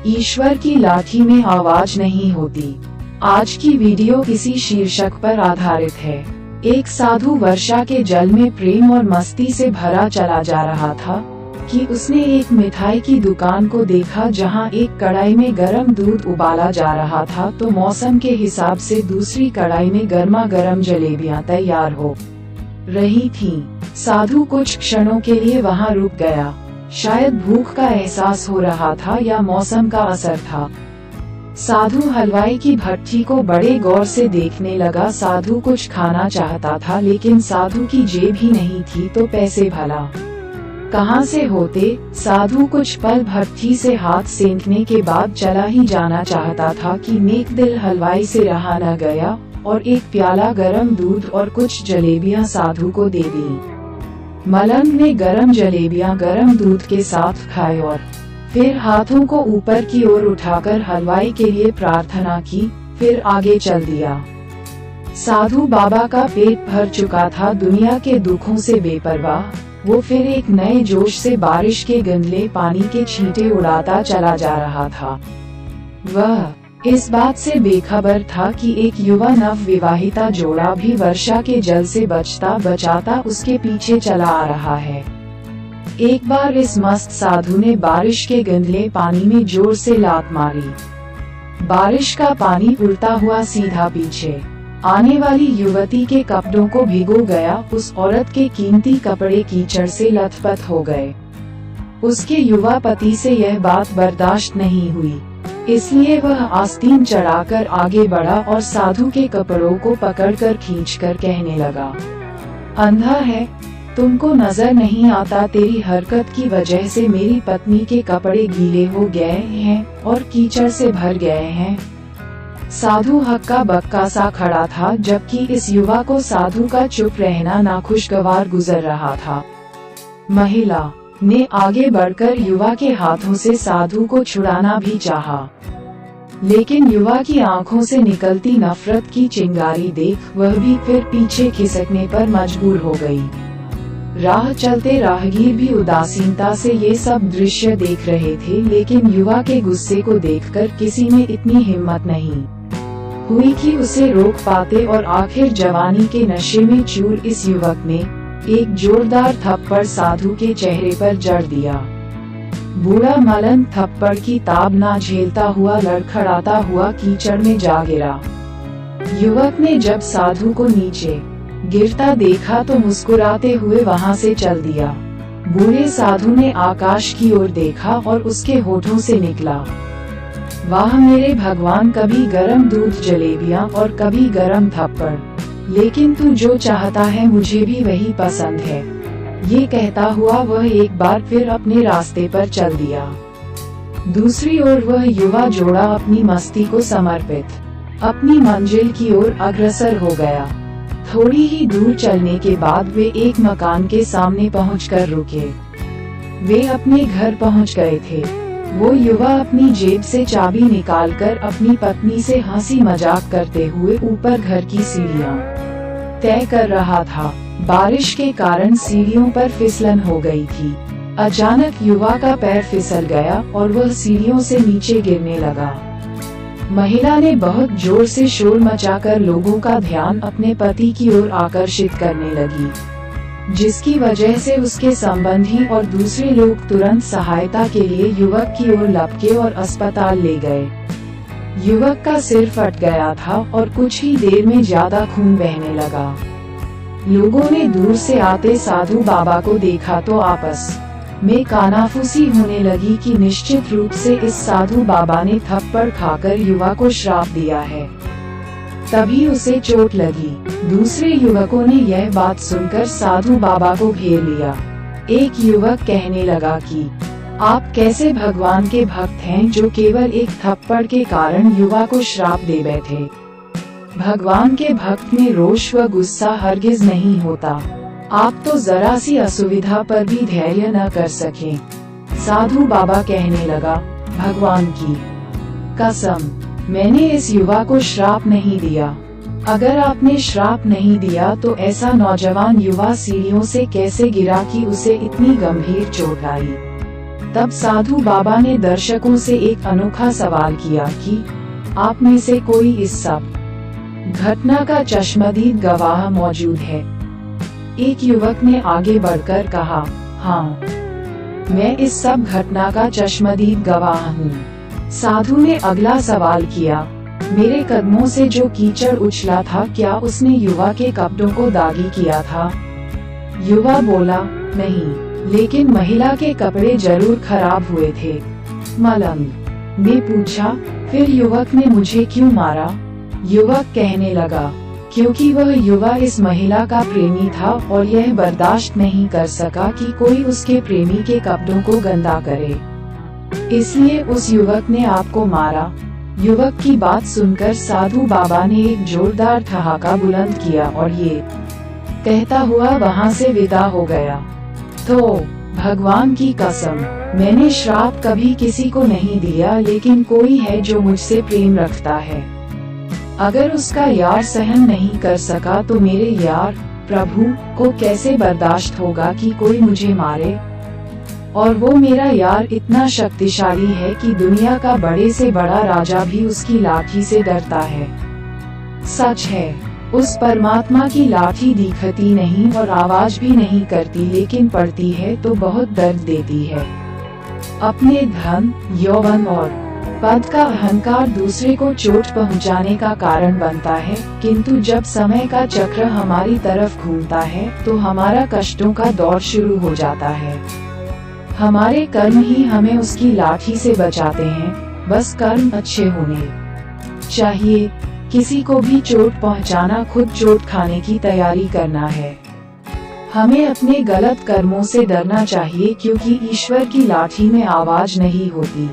ईश्वर की लाठी में आवाज नहीं होती। आज की वीडियो इसी शीर्षक पर आधारित है। एक साधु वर्षा के जल में प्रेम और मस्ती से भरा चला जा रहा था कि उसने एक मिठाई की दुकान को देखा जहां एक कढ़ाई में गर्म दूध उबाला जा रहा था तो मौसम के हिसाब से दूसरी कढ़ाई में गर्मा गर्म जलेबियां तैयार हो रही थीं। साधु कुछ क्षणों के लिए वहां रुक गया। शायद भूख का एहसास हो रहा था या मौसम का असर था। साधु हलवाई की भट्ठी को बड़े गौर से देखने लगा। साधु कुछ खाना चाहता था लेकिन साधु की जेब ही नहीं थी तो पैसे भला कहां से होते। साधु कुछ पल भट्ठी से हाथ सेंकने के बाद चला ही जाना चाहता था कि नेक दिल हलवाई से रहा न गया और एक प्याला गरम दूध और कुछ जलेबियां साधु को दे दी। मलंग ने गरम जलेबियां गरम दूध के साथ खाए और फिर हाथों को ऊपर की ओर उठाकर हलवाई के लिए प्रार्थना की, फिर आगे चल दिया। साधु बाबा का पेट भर चुका था। दुनिया के दुखों से बेपरवाह वो फिर एक नए जोश से बारिश के गंदले पानी के छींटे उड़ाता चला जा रहा था। वह इस बात से बेखबर था कि एक युवा नव विवाहिता जोड़ा भी वर्षा के जल से बचता बचाता उसके पीछे चला आ रहा है। एक बार इस मस्त साधु ने बारिश के गंदले पानी में जोर से लात मारी। बारिश का पानी उड़ता हुआ सीधा पीछे आने वाली युवती के कपड़ों को भिगो गया। उस औरत के कीमती कपड़े कीचड़ से लथपथ हो गए। उसके युवा पति से यह बात बर्दाश्त नहीं हुई, इसलिए वह आस्तीन चढ़ाकर आगे बढ़ा और साधु के कपड़ों को पकड़कर खींचकर कहने लगा, अंधा है, तुमको नजर नहीं आता तेरी हरकत की वजह से मेरी पत्नी के कपड़े गीले हो गए हैं और कीचड़ से भर गए हैं। साधु हक्का बक्का सा खड़ा था जबकि इस युवा को साधु का चुप रहना नाखुशगवार गुजर रहा था। महिला ने आगे बढ़कर युवा के हाथों से साधु को छुड़ाना भी चाहा, लेकिन युवा की आंखों से निकलती नफरत की चिंगारी देख वह भी फिर पीछे खिसकने पर मजबूर हो गई। राह चलते राहगीर भी उदासीनता से ये सब दृश्य देख रहे थे, लेकिन युवा के गुस्से को देखकर किसी में इतनी हिम्मत नहीं हुई कि उसे रोक पाते और आखिर जवानी के नशे में चूर इस युवक ने एक जोरदार थप्पड़ साधु के चेहरे पर जड़ दिया। बूढ़ा मलंग थप्पड़ की ताब ना झेलता हुआ लड़खड़ाता हुआ कीचड़ में जा गिरा। युवक ने जब साधु को नीचे गिरता देखा तो मुस्कुराते हुए वहां से चल दिया। बूढ़े साधु ने आकाश की ओर देखा और उसके होठों से निकला, वाह मेरे भगवान, कभी गरम दूध जलेबियां और कभी गरम थप्पड़, लेकिन तू जो चाहता है मुझे भी वही पसंद है। ये कहता हुआ वह एक बार फिर अपने रास्ते पर चल दिया। दूसरी ओर वह युवा जोड़ा अपनी मस्ती को समर्पित अपनी मंजिल की ओर अग्रसर हो गया। थोड़ी ही दूर चलने के बाद वे एक मकान के सामने पहुंचकर रुके। वे अपने घर पहुंच गए थे। वो युवा अपनी जेब से चाबी निकालकर अपनी पत्नी से हंसी मजाक करते हुए ऊपर घर की सीढ़ियां तय कर रहा था। बारिश के कारण सीढ़ियों पर फिसलन हो गई थी। अचानक युवा का पैर फिसल गया और वह सीढ़ियों से नीचे गिरने लगा। महिला ने बहुत जोर से शोर मचाकर लोगों का ध्यान अपने पति की ओर आकर्षित करने लगी, जिसकी वजह से उसके संबंधी और दूसरे लोग तुरंत सहायता के लिए युवक की ओर लपके और अस्पताल ले गए। युवक का सिर फट गया था और कुछ ही देर में ज्यादा खून बहने लगा। लोगों ने दूर से आते साधु बाबा को देखा तो आपस में कानाफूसी होने लगी कि निश्चित रूप से इस साधु बाबा ने थप्पड़ खाकर युवा को श्राप दिया है, तभी उसे चोट लगी। दूसरे युवकों ने यह बात सुनकर साधु बाबा को घेर लिया। एक युवक कहने लगा कि आप कैसे भगवान के भक्त हैं जो केवल एक थप्पड़ के कारण युवा को श्राप दे बैठे। भगवान के भक्त में रोष व गुस्सा हरगिज नहीं होता। आप तो जरा सी असुविधा पर भी धैर्य न कर सके। साधु बाबा कहने लगा, भगवान की कसम, मैंने इस युवा को श्राप नहीं दिया। अगर आपने श्राप नहीं दिया तो ऐसा नौजवान युवा सीढ़ियों से कैसे गिरा कि उसे इतनी गंभीर चोट आई। तब साधु बाबा ने दर्शकों से एक अनोखा सवाल किया कि आप में से कोई इस सब घटना का चश्मदीद गवाह मौजूद है। एक युवक ने आगे बढ़कर कहा, हाँ, मैं इस सब घटना का चश्मदीद गवाह हूँ। साधु ने अगला सवाल किया, मेरे कदमों से जो कीचड़ उछला था, क्या उसने युवा के कपड़ों को दागी किया था? युवा बोला, नहीं, लेकिन महिला के कपड़े जरूर खराब हुए थे। मलंग ने पूछा, फिर युवक ने मुझे क्यों मारा? युवक कहने लगा, क्योंकि वह युवा इस महिला का प्रेमी था और यह बर्दाश्त नहीं कर सका कि कोई उसके प्रेमी के कपड़ों को गंदा करे, इसलिए उस युवक ने आपको मारा। युवक की बात सुनकर साधु बाबा ने एक जोरदार ठहाका बुलंद किया और ये कहता हुआ वहां से विदा हो गया। तो भगवान की कसम, मैंने श्राप कभी किसी को नहीं दिया, लेकिन कोई है जो मुझसे प्रेम रखता है। अगर उसका यार सहन नहीं कर सका तो मेरे यार प्रभु को कैसे बर्दाश्त होगा कि कोई मुझे मारे? और वो मेरा यार इतना शक्तिशाली है कि दुनिया का बड़े से बड़ा राजा भी उसकी लाठी से डरता है। सच है, उस परमात्मा की लाठी दिखती नहीं और आवाज भी नहीं करती, लेकिन पड़ती है तो बहुत दर्द देती है। अपने धन, यौवन और पद का अहंकार दूसरे को चोट पहुंचाने का कारण बनता है, किंतु जब समय का चक्र हमारी तरफ घूमता है तो हमारा कष्टों का दौर शुरू हो जाता है। हमारे कर्म ही हमें उसकी लाठी से बचाते हैं, बस कर्म अच्छे होने चाहिए। किसी को भी चोट पहुंचाना खुद चोट खाने की तैयारी करना है। हमें अपने गलत कर्मों से डरना चाहिए, क्योंकि ईश्वर की लाठी में आवाज नहीं होती।